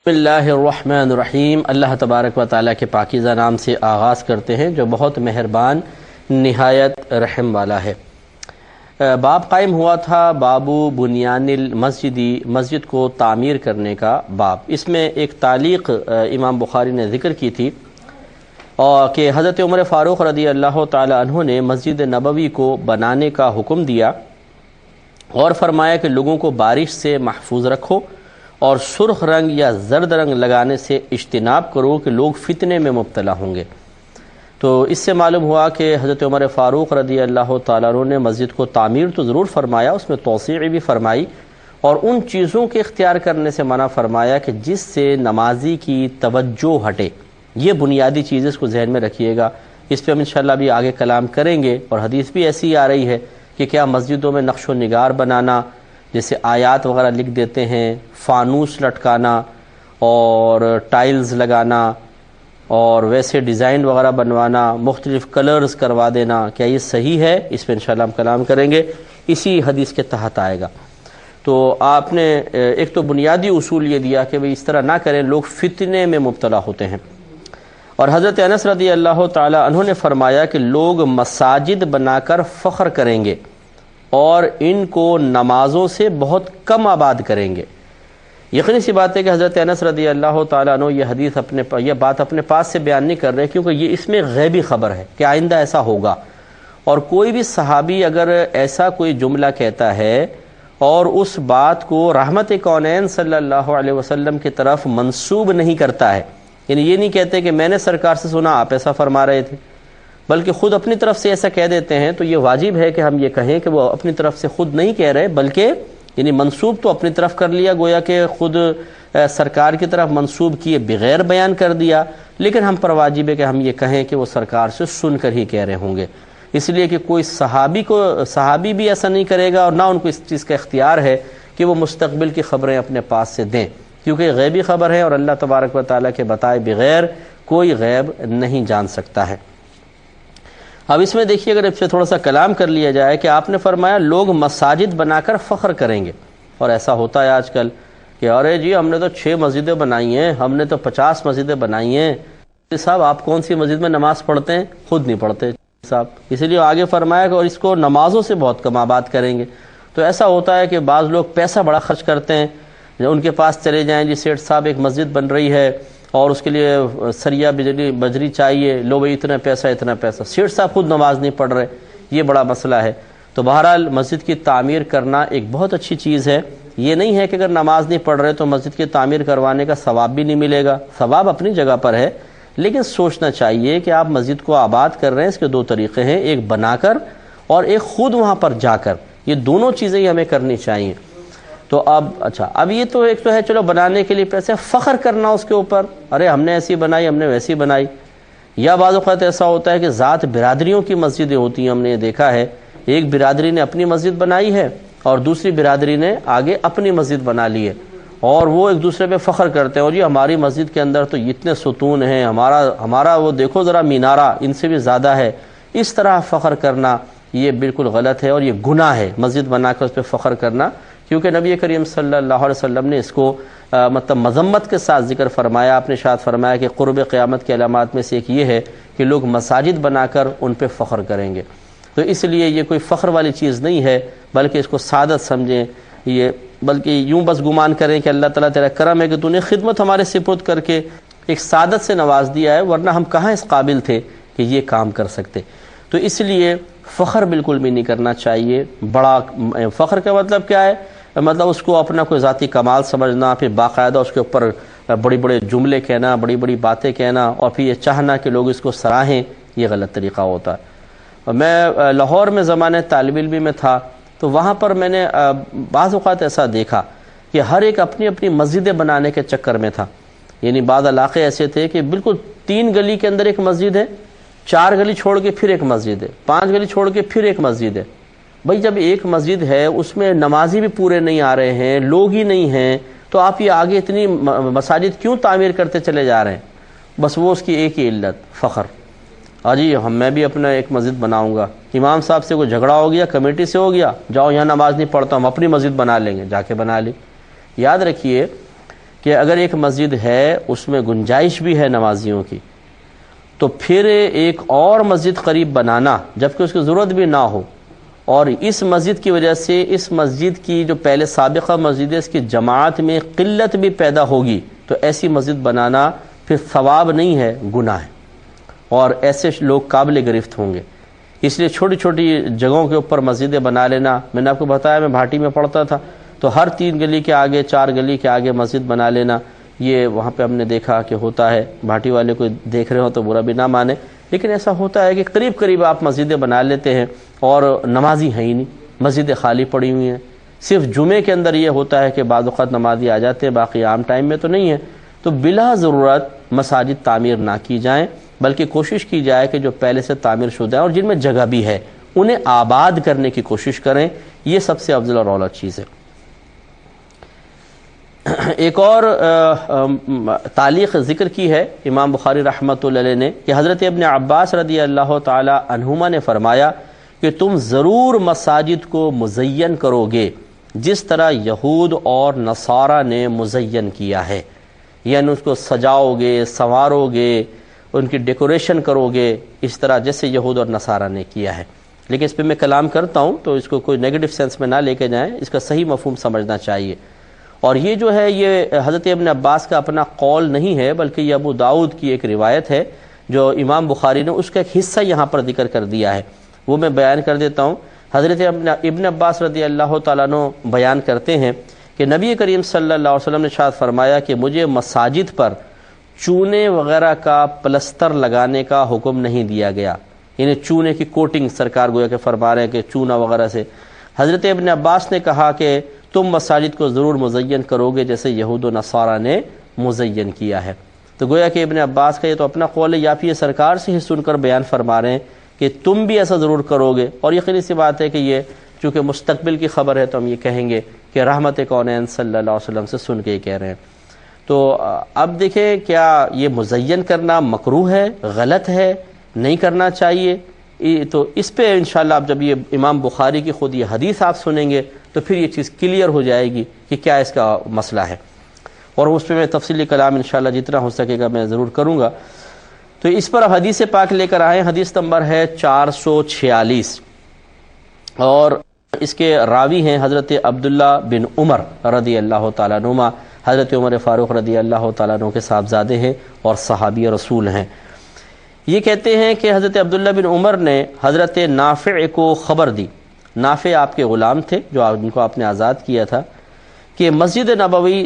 بسم اللہ الرحمن الرحیم۔ اللہ تبارک و تعالیٰ کے پاکیزہ نام سے آغاز کرتے ہیں جو بہت مہربان نہایت رحم والا ہے۔ باب قائم ہوا تھا بابو بنیان المسجدی، مسجد کو تعمیر کرنے کا باب۔ اس میں ایک تعلیق امام بخاری نے ذکر کی تھی اور کہ حضرت عمر فاروق رضی اللہ تعالی عنہ نے مسجد نبوی کو بنانے کا حکم دیا اور فرمایا کہ لوگوں کو بارش سے محفوظ رکھو اور سرخ رنگ یا زرد رنگ لگانے سے اجتناب کرو کہ لوگ فتنے میں مبتلا ہوں گے۔ تو اس سے معلوم ہوا کہ حضرت عمر فاروق رضی اللہ تعالیٰ عنہ نے مسجد کو تعمیر تو ضرور فرمایا، اس میں توسیع بھی فرمائی اور ان چیزوں کے اختیار کرنے سے منع فرمایا کہ جس سے نمازی کی توجہ ہٹے۔ یہ بنیادی چیز اس کو ذہن میں رکھیے گا، اس پہ ہم انشاءاللہ بھی آگے کلام کریں گے۔ اور حدیث بھی ایسی آ رہی ہے کہ کیا مسجدوں میں نقش و نگار بنانا، جیسے آیات وغیرہ لکھ دیتے ہیں، فانوس لٹکانا اور ٹائلز لگانا اور ویسے ڈیزائن وغیرہ بنوانا، مختلف کلرز کروا دینا، کیا یہ صحیح ہے؟ اس پہ انشاءاللہ ہم کلام کریں گے، اسی حدیث کے تحت آئے گا۔ تو آپ نے ایک تو بنیادی اصول یہ دیا کہ اس طرح نہ کریں، لوگ فتنے میں مبتلا ہوتے ہیں۔ اور حضرت انس رضی اللہ تعالی عنہ نے فرمایا کہ لوگ مساجد بنا کر فخر کریں گے اور ان کو نمازوں سے بہت کم آباد کریں گے۔ یقینی سی بات ہے کہ حضرت انس رضی اللہ تعالیٰ عنہ یہ بات اپنے پاس سے بیان نہیں کر رہے، کیونکہ یہ اس میں غیبی خبر ہے کہ آئندہ ایسا ہوگا۔ اور کوئی بھی صحابی اگر ایسا کوئی جملہ کہتا ہے اور اس بات کو رحمت کونین صلی اللہ علیہ وسلم کی طرف منسوب نہیں کرتا ہے، یعنی یہ نہیں کہتے کہ میں نے سرکار سے سنا آپ ایسا فرما رہے تھے، بلکہ خود اپنی طرف سے ایسا کہہ دیتے ہیں، تو یہ واجب ہے کہ ہم یہ کہیں کہ وہ اپنی طرف سے خود نہیں کہہ رہے، بلکہ یعنی منسوب تو اپنی طرف کر لیا، گویا کہ خود سرکار کی طرف منسوب کیے بغیر بیان کر دیا، لیکن ہم پر واجب ہے کہ ہم یہ کہیں کہ وہ سرکار سے سن کر ہی کہہ رہے ہوں گے، اس لیے کہ کوئی صحابی بھی ایسا نہیں کرے گا اور نہ ان کو اس چیز کا اختیار ہے کہ وہ مستقبل کی خبریں اپنے پاس سے دیں، کیونکہ غیبی خبر ہے اور اللہ تبارک و تعالیٰ کے بتائے بغیر کوئی غیب نہیں جان سکتا ہے۔ اب اس میں دیکھیے، اگر اس سے تھوڑا سا کلام کر لیا جائے کہ آپ نے فرمایا لوگ مساجد بنا کر فخر کریں گے، اور ایسا ہوتا ہے آج کل کہ ارے جی ہم نے تو 6 مسجدیں بنائی ہیں، ہم نے تو 50 مسجدیں بنائی ہیں۔ صاحب آپ کون سی مسجد میں نماز پڑھتے ہیں؟ خود نہیں پڑھتے صاحب، اسی لیے آگے فرمایا کہ اور اس کو نمازوں سے بہت کم آباد کریں گے۔ تو ایسا ہوتا ہے کہ بعض لوگ پیسہ بڑا خرچ کرتے ہیں، ان کے پاس چلے جائیں جی سیٹھ صاحب ایک مسجد بن رہی ہے اور اس کے لیے سریا بجری چاہیے، لو بھائی اتنا پیسہ، سیٹھ صاحب خود نماز نہیں پڑھ رہے، یہ بڑا مسئلہ ہے۔ تو بہرحال مسجد کی تعمیر کرنا ایک بہت اچھی چیز ہے، یہ نہیں ہے کہ اگر نماز نہیں پڑھ رہے تو مسجد کی تعمیر کروانے کا ثواب بھی نہیں ملے گا، ثواب اپنی جگہ پر ہے، لیکن سوچنا چاہیے کہ آپ مسجد کو آباد کر رہے ہیں، اس کے 2 طریقے ہیں، ایک بنا کر اور ایک خود وہاں پر جا کر، یہ دونوں چیزیں ہی ہمیں کرنی چاہیے۔ تو اب یہ تو ایک تو ہے چلو بنانے کے لیے پیسے، فخر کرنا اس کے اوپر، ارے ہم نے ایسی بنائی، ہم نے ویسی بنائی۔ یا بعض اوقات ایسا ہوتا ہے کہ ذات برادریوں کی مسجدیں ہوتی ہیں، ہم نے یہ دیکھا ہے، ایک برادری نے اپنی مسجد بنائی ہے اور دوسری برادری نے آگے اپنی مسجد بنا لی ہے، اور وہ ایک دوسرے پہ فخر کرتے ہیں، اور یہ ہماری مسجد کے اندر تو اتنے ستون ہیں، ہمارا وہ دیکھو ذرا مینارہ ان سے بھی زیادہ ہے۔ اس طرح فخر کرنا یہ بالکل غلط ہے اور یہ گناہ ہے، مسجد بنا کر اس پہ فخر کرنا، کیونکہ نبی کریم صلی اللہ علیہ وسلم نے اس کو مذمت کے ساتھ ذکر فرمایا۔ آپ نے ارشاد فرمایا کہ قرب قیامت کے علامات میں سے ایک یہ ہے کہ لوگ مساجد بنا کر ان پہ فخر کریں گے۔ تو اس لیے یہ کوئی فخر والی چیز نہیں ہے، بلکہ اس کو سعادت سمجھیں، بلکہ یوں بس گمان کریں کہ اللہ تعالیٰ تیرا کرم ہے کہ تو نے خدمت ہمارے سپرد کر کے ایک سعادت سے نواز دیا ہے، ورنہ ہم کہاں اس قابل تھے کہ یہ کام کر سکتے۔ تو اس لیے فخر بالکل بھی نہیں کرنا چاہیے۔ بڑا فخر کا مطلب کیا ہے؟ مطلب اس کو اپنا کوئی ذاتی کمال سمجھنا، پھر باقاعدہ اس کے اوپر بڑی بڑے جملے کہنا، بڑی بڑی باتیں کہنا، اور پھر یہ چاہنا کہ لوگ اس کو سراہیں، یہ غلط طریقہ ہوتا ہے۔ میں لاہور میں زمانے طالب علمی میں تھا، تو وہاں پر میں نے بعض اوقات ایسا دیکھا کہ ہر ایک اپنی اپنی مسجدیں بنانے کے چکر میں تھا، یعنی بعض علاقے ایسے تھے کہ بالکل 3 گلی کے اندر ایک مسجد ہے، 4 گلی چھوڑ کے پھر ایک مسجد ہے، 5 گلی چھوڑ کے پھر ایک مسجد ہے۔ بھائی جب ایک مسجد ہے اس میں نمازی بھی پورے نہیں آ رہے ہیں، لوگ ہی نہیں ہیں، تو آپ یہ آگے اتنی مساجد کیوں تعمیر کرتے چلے جا رہے ہیں؟ بس وہ اس کی ایک ہی علت، فخر۔ جی میں بھی اپنا ایک مسجد بناؤں گا، امام صاحب سے کوئی جھگڑا ہو گیا، کمیٹی سے ہو گیا، جاؤ یہاں نماز نہیں پڑھتا ہم اپنی مسجد بنا لیں گے، جا کے بنا لی۔ یاد رکھیے کہ اگر ایک مسجد ہے اس میں گنجائش بھی ہے نمازیوں کی، تو پھر ایک اور مسجد قریب بنانا جبکہ اس کی ضرورت بھی نہ ہو، اور اس مسجد کی وجہ سے اس مسجد کی جو پہلے سابقہ مسجد ہے اس کی جماعت میں قلت بھی پیدا ہوگی، تو ایسی مسجد بنانا پھر ثواب نہیں ہے، گناہ ہے، اور ایسے لوگ قابل گرفت ہوں گے۔ اس لیے چھوٹی چھوٹی جگہوں کے اوپر مسجدیں بنا لینا، میں نے آپ کو بتایا میں بھاٹی میں پڑھتا تھا تو ہر 3 گلی کے آگے 4 گلی کے آگے مسجد بنا لینا، یہ وہاں پہ ہم نے دیکھا کہ ہوتا ہے۔ بھاٹی والے کو دیکھ رہے ہو تو برا بھی نہ مانے، لیکن ایسا ہوتا ہے کہ قریب قریب آپ مسجدیں بنا لیتے ہیں اور نمازی ہیں ہی نہیں، مسجدیں خالی پڑی ہوئی ہیں۔ صرف جمعے کے اندر یہ ہوتا ہے کہ بعض اوقات نمازی آ جاتے ہیں، باقی عام ٹائم میں تو نہیں ہے۔ تو بلا ضرورت مساجد تعمیر نہ کی جائیں، بلکہ کوشش کی جائے کہ جو پہلے سے تعمیر شدہ ہیں اور جن میں جگہ بھی ہے انہیں آباد کرنے کی کوشش کریں، یہ سب سے افضل اور اعلیٰ چیز ہے۔ ایک اور تعلیق ذکر کی ہے امام بخاری رحمۃ اللہ علیہ نے کہ حضرت ابن عباس رضی اللہ تعالی عنہما نے فرمایا کہ تم ضرور مساجد کو مزین کرو گے جس طرح یہود اور نصارہ نے مزین کیا ہے، یعنی اس کو سجاؤ گے، سنوارو گے، ان کی ڈیکوریشن کرو گے اس طرح جیسے یہود اور نصارہ نے کیا ہے۔ لیکن اس پہ میں کلام کرتا ہوں تو اس کو کوئی نیگیٹو سینس میں نہ لے کے جائیں، اس کا صحیح مفہوم سمجھنا چاہیے۔ اور یہ جو ہے یہ حضرت ابن عباس کا اپنا قول نہیں ہے، بلکہ یہ ابو داؤد کی ایک روایت ہے جو امام بخاری نے اس کا ایک حصہ یہاں پر ذکر کر دیا ہے، وہ میں بیان کر دیتا ہوں۔ حضرت ابن عباس رضی اللہ تعالیٰ عنہ بیان کرتے ہیں کہ نبی کریم صلی اللہ علیہ وسلم نے ارشاد فرمایا کہ مجھے مساجد پر چونے وغیرہ کا پلستر لگانے کا حکم نہیں دیا گیا، یعنی چونے کی کوٹنگ سرکار گویا کہ فرما رہے ہیں کہ چونا وغیرہ سے۔ حضرت ابن عباس نے کہا کہ تم مساجد کو ضرور مزین کرو گے جیسے یہود و نصارہ نے مزین کیا ہے۔ تو گویا کہ ابن عباس کا یہ تو اپنا قول ہے، یا پھر یہ سرکار سے ہی سن کر بیان فرما رہے ہیں کہ تم بھی ایسا ضرور کرو گے، اور یقینی سی بات ہے کہ یہ چونکہ مستقبل کی خبر ہے تو ہم یہ کہیں گے کہ رحمت کونین صلی اللہ علیہ وسلم سے سن کے ہی کہہ رہے ہیں۔ تو اب دیکھیں کیا یہ مزین کرنا مکروہ ہے، غلط ہے، نہیں کرنا چاہیے؟ تو اس پہ انشاءاللہ اب جب یہ امام بخاری کی خود یہ حدیث آپ سنیں گے تو پھر یہ چیز کلیئر ہو جائے گی کہ کیا اس کا مسئلہ ہے، اور اس پہ میں تفصیلی کلام انشاءاللہ جتنا ہو سکے گا میں ضرور کروں گا۔ تو اس پر اب حدیث پاک لے کر آئے، حدیث نمبر ہے 446، اور اس کے راوی ہیں حضرت عبداللہ بن عمر رضی اللہ تعالیٰ عنہما، حضرت عمر فاروق رضی اللہ تعالیٰ عنہ کے صاحبزادے ہیں اور صحابی رسول ہیں۔ یہ کہتے ہیں کہ حضرت عبداللہ بن عمر نے حضرت نافع کو خبر دی، نافع آپ کے غلام تھے جو ان کو آپ نے آزاد کیا تھا، کہ مسجد نبوی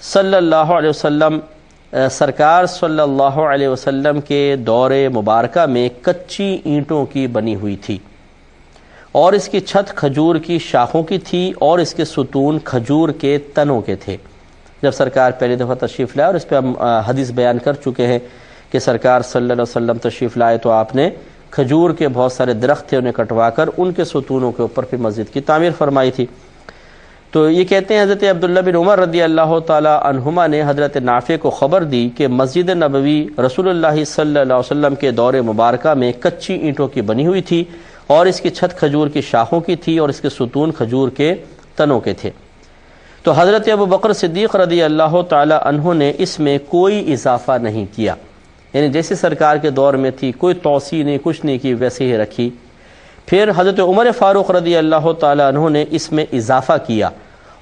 صلی اللہ علیہ وسلم سرکار صلی اللہ علیہ وسلم کے دور مبارکہ میں کچی اینٹوں کی بنی ہوئی تھی، اور اس کی چھت کھجور کی شاخوں کی تھی، اور اس کے ستون کھجور کے تنوں کے تھے۔ جب سرکار پہلی دفعہ تشریف لائے، اور اس پہ ہم حدیث بیان کر چکے ہیں کہ سرکار صلی اللہ علیہ وسلم تشریف لائے تو آپ نے کھجور کے بہت سارے درخت تھے انہیں کٹوا کر ان کے ستونوں کے اوپر پھر مسجد کی تعمیر فرمائی تھی۔ تو یہ کہتے ہیں حضرت عبداللہ بن عمر رضی اللہ تعالی عنہما نے حضرت نافع کو خبر دی کہ مسجد نبوی رسول اللہ صلی اللہ علیہ وسلم کے دور مبارکہ میں کچی اینٹوں کی بنی ہوئی تھی، اور اس کی چھت کھجور کی شاخوں کی تھی، اور اس کے ستون کھجور کے تنوں کے تھے۔ تو حضرت ابو بکر صدیق رضی اللہ تعالی عنہ نے اس میں کوئی اضافہ نہیں کیا، یعنی جیسے سرکار کے دور میں تھی، کوئی توسیع نہیں، کچھ نہیں کی، ویسے ہی رکھی۔ پھر حضرت عمر فاروق رضی اللہ تعالی عنہ نے اس میں اضافہ کیا،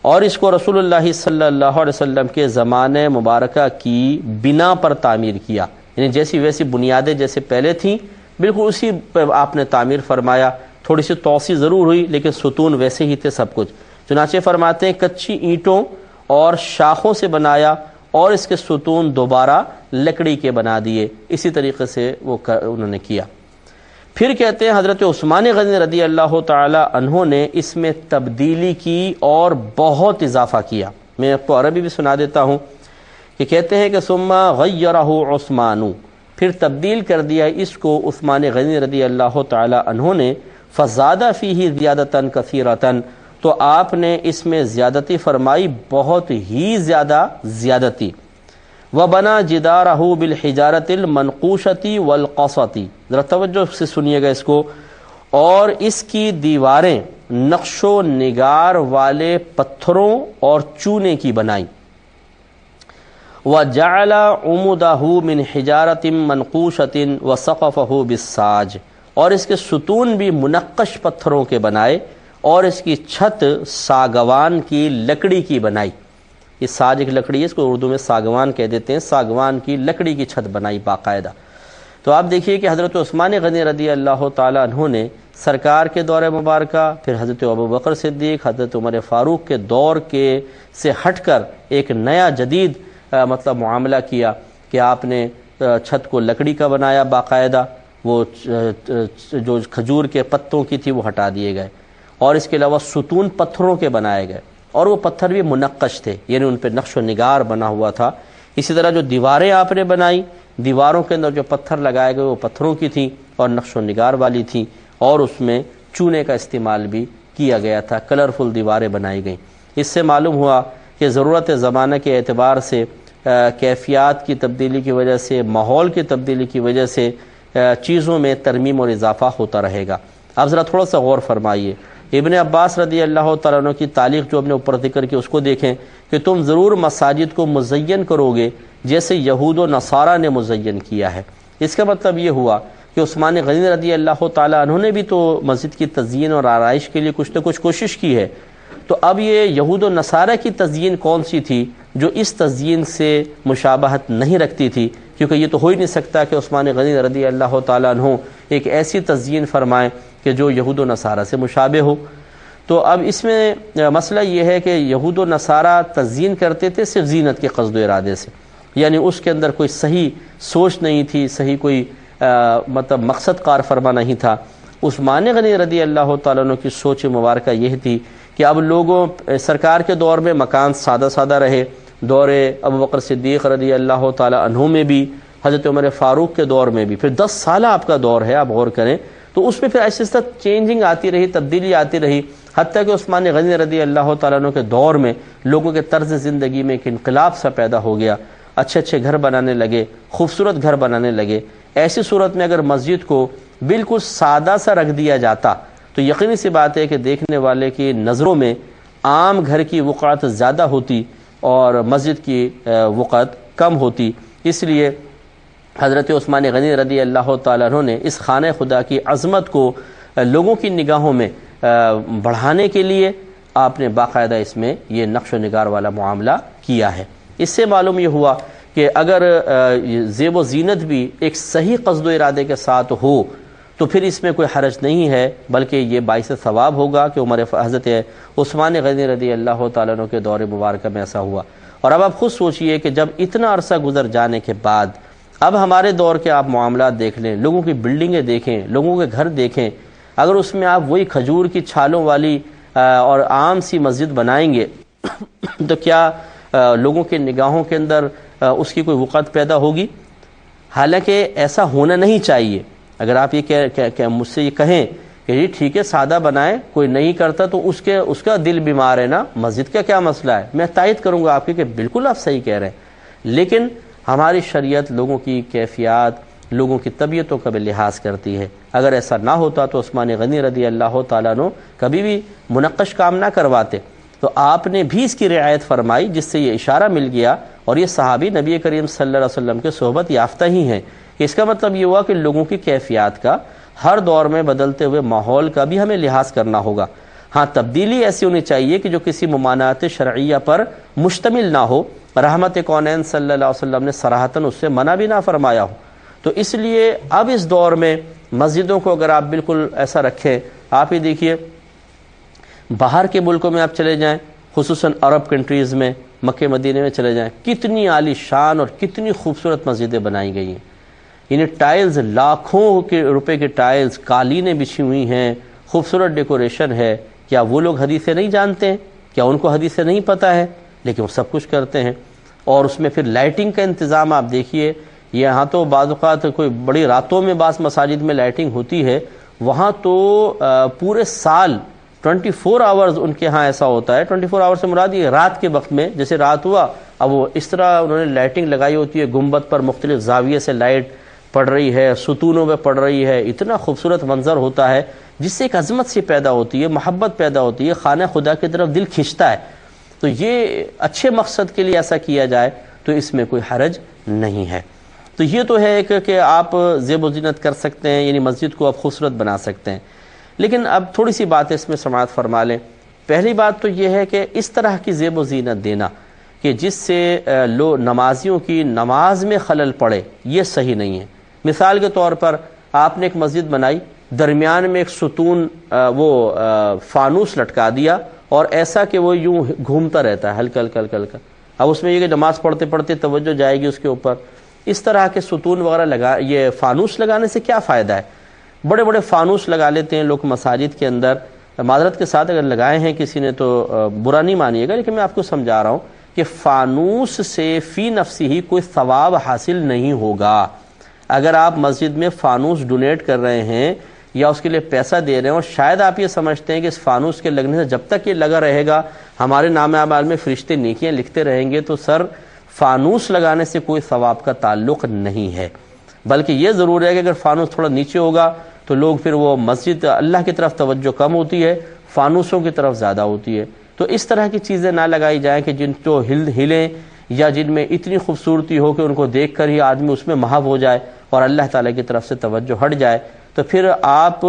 اور اس کو رسول اللہ صلی اللہ علیہ وسلم کے زمانے مبارکہ کی بنا پر تعمیر کیا، یعنی جیسی ویسی بنیادیں جیسے پہلے تھیں بالکل اسی پہ آپ نے تعمیر فرمایا، تھوڑی سی توسیع ضرور ہوئی لیکن ستون ویسے ہی تھے سب کچھ۔ چنانچہ فرماتے ہیں کچی اینٹوں اور شاخوں سے بنایا، اور اس کے ستون دوبارہ لکڑی کے بنا دیے، اسی طریقے سے وہ انہوں نے کیا۔ پھر کہتے ہیں حضرت عثمان غنی رضی اللہ تعالی عنہ نے اس میں تبدیلی کی اور بہت اضافہ کیا۔ میں آپ کو عربی بھی سنا دیتا ہوں کہ کہتے ہیں کہ ثم غیرہ عثمان، پھر تبدیل کر دیا اس کو عثمان غنی رضی اللہ تعالی عنہ نے، فزادہ فیہ زیادتاً کثیرتاً، تو آپ نے اس میں زیادتی فرمائی، بہت ہی زیادہ زیادتی۔ وَبَنَا جِدَارَهُ بِالْحِجَارَةِ الْمَنْقُوشَةِ وَالْقَصَةِ، ذرا توجہ سے سنیے گا اس کو، اور اس کی دیواریں نقش و نگار والے پتھروں اور چونے کی بنائی۔ وَجَعَلَ عُمُدَهُ مِنْ حِجَارَةٍ مَنْقُوشَةٍ وَسَقَفَهُ بِالسَّاج، اور اس کے ستون بھی منقش پتھروں کے بنائے اور اس کی چھت ساگوان کی لکڑی کی بنائی۔ یہ ساج ایک لکڑی ہے، اس کو اردو میں ساگوان کہہ دیتے ہیں، ساگوان کی لکڑی کی چھت بنائی باقاعدہ۔ تو آپ دیکھیے کہ حضرت عثمان غنی رضی اللہ تعالیٰ عنہ نے سرکار کے دور مبارکہ، پھر حضرت ابوبکر صدیق، حضرت عمر فاروق کے دور سے ہٹ کر ایک نیا جدید مطلب معاملہ کیا کہ آپ نے چھت کو لکڑی کا بنایا باقاعدہ، وہ جو کھجور کے پتوں کی تھی وہ ہٹا دیے گئے، اور اس کے علاوہ ستون پتھروں کے بنائے گئے، اور وہ پتھر بھی منقش تھے، یعنی ان پہ نقش و نگار بنا ہوا تھا۔ اسی طرح جو دیواریں آپ نے بنائی، دیواروں کے اندر جو پتھر لگائے گئے وہ پتھروں کی تھیں اور نقش و نگار والی تھیں، اور اس میں چونے کا استعمال بھی کیا گیا تھا، کلرفل دیواریں بنائی گئیں۔ اس سے معلوم ہوا کہ ضرورت زمانہ کے اعتبار سے، کیفیات کی تبدیلی کی وجہ سے، ماحول کی تبدیلی کی وجہ سے چیزوں میں ترمیم اور اضافہ ہوتا رہے گا۔ اب ذرا تھوڑا سا غور فرمائیے، ابن عباس رضی اللہ تعالیٰ عنہ کی تعلیق جو ہم نے اوپر ذکر کی اس کو دیکھیں کہ تم ضرور مساجد کو مزین کرو گے جیسے یہود و نصارہ نے مزین کیا ہے۔ اس کا مطلب یہ ہوا کہ عثمان غنی رضی اللہ تعالیٰ عنہ نے بھی تو مسجد کی تزئین اور آرائش کے لیے کچھ نہ کچھ کوشش کی ہے، تو اب یہ یہود و نصارہ کی تزئین کون سی تھی جو اس تزئین سے مشابہت نہیں رکھتی تھی؟ کیونکہ یہ تو ہو ہی نہیں سکتا کہ عثمان غنی رضی اللہ تعالیٰ عنہ ایک ایسی تزئین فرمائیں کہ جو یہود و نصارہ سے مشابہ ہو۔ تو اب اس میں مسئلہ یہ ہے کہ یہود و نصارہ تزئین کرتے تھے صرف زینت کے قصد و ارادے سے، یعنی اس کے اندر کوئی صحیح سوچ نہیں تھی، صحیح کوئی مطلب مقصد کار فرما نہیں تھا۔ عثمان غنی رضی اللہ تعالیٰ عنہ کی سوچ مبارکہ یہ تھی کہ اب لوگوں سرکار کے دور میں مکان سادہ سادہ رہے، دور ابوبکر صدیق رضی اللہ تعالیٰ عنہ میں بھی، حضرت عمر فاروق کے دور میں بھی، پھر 10 سالہ آپ کا دور ہے، آپ غور کریں تو اس میں پھر ایسے چینجنگ آتی رہی، تبدیلی آتی رہی، حتیٰ کہ عثمان غنی رضی اللہ تعالیٰ عنہ کے دور میں لوگوں کے طرز زندگی میں ایک انقلاب سا پیدا ہو گیا، اچھے اچھے گھر بنانے لگے، خوبصورت گھر بنانے لگے۔ ایسی صورت میں اگر مسجد کو بالکل سادہ سا رکھ دیا جاتا تو یقینی سی بات ہے کہ دیکھنے والے کی نظروں میں عام گھر کی وقعت زیادہ ہوتی اور مسجد کی وقعت کم ہوتی۔ اس لیے حضرت عثمان غنی رضی اللہ تعالیٰ عنہ نے اس خانہ خدا کی عظمت کو لوگوں کی نگاہوں میں بڑھانے کے لیے آپ نے باقاعدہ اس میں یہ نقش و نگار والا معاملہ کیا ہے۔ اس سے معلوم یہ ہوا کہ اگر زیب و زینت بھی ایک صحیح قصد و ارادے کے ساتھ ہو تو پھر اس میں کوئی حرج نہیں ہے، بلکہ یہ باعث ثواب ہوگا کہ حضرت عثمان غنی رضی اللہ تعالیٰ عنہ کے دور مبارکہ میں ایسا ہوا۔ اور اب آپ خود سوچئے کہ جب اتنا عرصہ گزر جانے کے بعد اب ہمارے دور کے آپ معاملات دیکھ لیں، لوگوں کی بلڈنگیں دیکھیں، لوگوں کے گھر دیکھیں، اگر اس میں آپ وہی کھجور کی چھالوں والی اور عام سی مسجد بنائیں گے تو کیا لوگوں کے نگاہوں کے اندر اس کی کوئی وقعت پیدا ہوگی؟ حالانکہ ایسا ہونا نہیں چاہیے۔ اگر آپ یہ مجھ سے یہ کہیں کہ جی ٹھیک ہے سادہ بنائیں، کوئی نہیں کرتا تو اس کا دل بیمار ہے نا، مسجد کا کیا مسئلہ ہے، میں تائید کروں گا آپ کی کہ بالکل آپ صحیح کہہ رہے ہیں، لیکن ہماری شریعت لوگوں کی کیفیات، لوگوں کی طبیعتوں کا بھی لحاظ کرتی ہے۔ اگر ایسا نہ ہوتا تو عثمان غنی رضی اللہ تعالیٰ عنہ کبھی بھی منقش کام نہ کرواتے۔ تو آپ نے بھی اس کی رعایت فرمائی، جس سے یہ اشارہ مل گیا، اور یہ صحابی نبی کریم صلی اللہ علیہ وسلم کے صحبت یافتہ ہی ہیں۔ اس کا مطلب یہ ہوا کہ لوگوں کی کیفیات کا، ہر دور میں بدلتے ہوئے ماحول کا بھی ہمیں لحاظ کرنا ہوگا۔ ہاں تبدیلی ایسی ہونی چاہیے کہ جو کسی ممانعت شرعیہ پر مشتمل نہ ہو، رحمت کونین صلی اللہ علیہ وسلم نے صراحتاً اس سے منع بھی نہ فرمایا ہو۔ تو اس لیے اب اس دور میں مسجدوں کو اگر آپ بالکل ایسا رکھیں، آپ ہی دیکھیے باہر کے ملکوں میں آپ چلے جائیں، خصوصاً عرب کنٹریز میں، مکہ مدینے میں چلے جائیں، کتنی عالی شان اور کتنی خوبصورت مسجدیں بنائی گئی ہیں، یعنی ٹائلز، لاکھوں کے روپے کے ٹائلز، قالینیں بچھی ہوئی ہیں، خوبصورت ڈیکوریشن ہے۔ کیا وہ لوگ حدیثیں نہیں جانتے ہیں؟ کیا ان کو حدیثیں نہیں پتہ ہے؟ لیکن وہ سب کچھ کرتے ہیں۔ اور اس میں پھر لائٹنگ کا انتظام آپ دیکھیے، یہاں تو بعض اوقات کوئی بڑی راتوں میں بعض مساجد میں لائٹنگ ہوتی ہے، وہاں تو پورے سال 24 آورز ان کے ہاں ایسا ہوتا ہے۔ 24 آورز سے مراد یہ رات کے وقت میں، جیسے رات ہوا اب وہ اس طرح انہوں نے لائٹنگ لگائی ہوتی ہے، گنبد پر مختلف زاویے سے لائٹ پڑ رہی ہے، ستونوں پہ پڑ رہی ہے، اتنا خوبصورت منظر ہوتا ہے جس سے ایک عظمت سی پیدا ہوتی ہے، محبت پیدا ہوتی ہے، خانہ خدا کی طرف دل کھنچتا ہے۔ تو یہ اچھے مقصد کے لیے ایسا کیا جائے تو اس میں کوئی حرج نہیں ہے۔ تو یہ تو ہے کہ آپ زیب و زینت کر سکتے ہیں، یعنی مسجد کو آپ خوبصورت بنا سکتے ہیں، لیکن اب تھوڑی سی باتیں اس میں سماعت فرما لیں۔ پہلی بات تو یہ ہے کہ اس طرح کی زیب و زینت دینا کہ جس سے نمازیوں کی نماز میں خلل پڑے، یہ صحیح نہیں ہے۔ مثال کے طور پر آپ نے ایک مسجد بنائی، درمیان میں ایک ستون فانوس لٹکا دیا اور ایسا کہ وہ یوں گھومتا رہتا ہے ہلکا ہلکا ہلکا ہلکا۔ اب اس میں یہ کہ نماز پڑھتے پڑھتے توجہ جائے گی اس کے اوپر۔ اس طرح کے ستون وغیرہ یہ فانوس لگانے سے کیا فائدہ ہے؟ بڑے بڑے فانوس لگا لیتے ہیں لوگ مساجد کے اندر، معذرت کے ساتھ اگر لگائے ہیں کسی نے تو برا نہیں مانیے گا، لیکن میں آپ کو سمجھا رہا ہوں کہ فانوس سے فی نفسی ہی کوئی ثواب حاصل نہیں ہوگا۔ اگر آپ مسجد میں فانوس ڈونیٹ کر رہے ہیں یا اس کے لیے پیسہ دے رہے ہیں اور شاید آپ یہ سمجھتے ہیں کہ اس فانوس کے لگنے سے جب تک یہ لگا رہے گا ہمارے نام اعمال میں فرشتے نیکیاں لکھتے رہیں گے، تو سر فانوس لگانے سے کوئی ثواب کا تعلق نہیں ہے، بلکہ یہ ضرور ہے کہ اگر فانوس تھوڑا نیچے ہوگا تو لوگ پھر وہ مسجد اللہ کی طرف توجہ کم ہوتی ہے، فانوسوں کی طرف زیادہ ہوتی ہے۔ تو اس طرح کی چیزیں نہ لگائی جائیں کہ جن کو ہلیں یا جن میں اتنی خوبصورتی ہو کہ ان کو دیکھ کر ہی آدمی اس میں محو ہو جائے اور اللہ تعالیٰ کی طرف سے توجہ ہٹ جائے۔ تو پھر آپ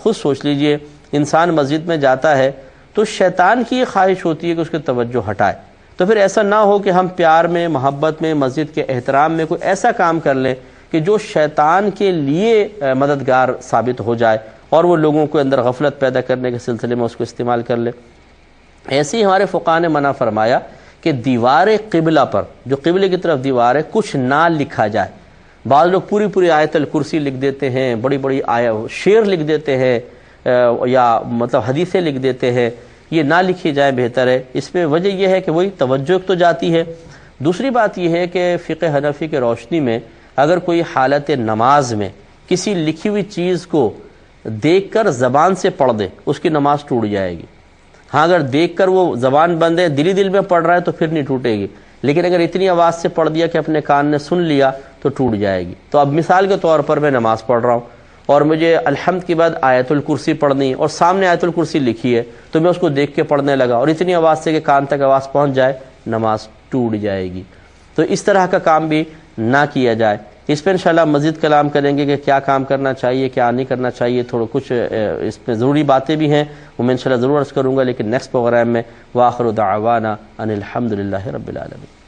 خود سوچ لیجئے، انسان مسجد میں جاتا ہے تو شیطان کی یہ خواہش ہوتی ہے کہ اس کی توجہ ہٹائے، تو پھر ایسا نہ ہو کہ ہم پیار میں، محبت میں، مسجد کے احترام میں کوئی ایسا کام کر لیں کہ جو شیطان کے لیے مددگار ثابت ہو جائے اور وہ لوگوں کو اندر غفلت پیدا کرنے کے سلسلے میں اس کو استعمال کر لے۔ ایسے ہی ہمارے فقہاء نے منع فرمایا کہ دیوار قبلہ پر، جو قبلے کی طرف دیوار ہے، کچھ نہ لکھا جائے۔ بعض لوگ پوری آیت الکرسی لکھ دیتے ہیں، بڑی شعر لکھ دیتے ہیں یا مطلب حدیثیں لکھ دیتے ہیں، یہ نہ لکھی جائے بہتر ہے۔ اس میں وجہ یہ ہے کہ وہی توجہ تو جاتی ہے۔ دوسری بات یہ ہے کہ فقہ حنفی کے روشنی میں اگر کوئی حالت نماز میں کسی لکھی ہوئی چیز کو دیکھ کر زبان سے پڑھ دے، اس کی نماز ٹوٹ جائے گی۔ ہاں اگر دیکھ کر وہ زبان بند ہے، دل میں پڑھ رہا ہے تو پھر نہیں ٹوٹے گی، لیکن اگر اتنی آواز سے پڑھ دیا کہ اپنے کان نے سن لیا تو ٹوٹ جائے گی۔ تو اب مثال کے طور پر میں نماز پڑھ رہا ہوں اور مجھے الحمد کے بعد آیت الکرسی پڑھنی اور سامنے آیت الکرسی لکھی ہے، تو میں اس کو دیکھ کے پڑھنے لگا اور اتنی آواز سے کہ کان تک آواز پہنچ جائے، نماز ٹوٹ جائے گی۔ تو اس طرح کا کام بھی نہ کیا جائے۔ اس پہ انشاءاللہ مزید کلام کریں گے کہ کیا کام کرنا چاہیے، کیا نہیں کرنا چاہیے، تھوڑا کچھ اس میں ضروری باتیں بھی ہیں، وہ میں انشاءاللہ ضرور عرض کروں گا، لیکن نیکسٹ پروگرام میں۔ وآخر دعوانا ان الحمدللہ رب العالمین۔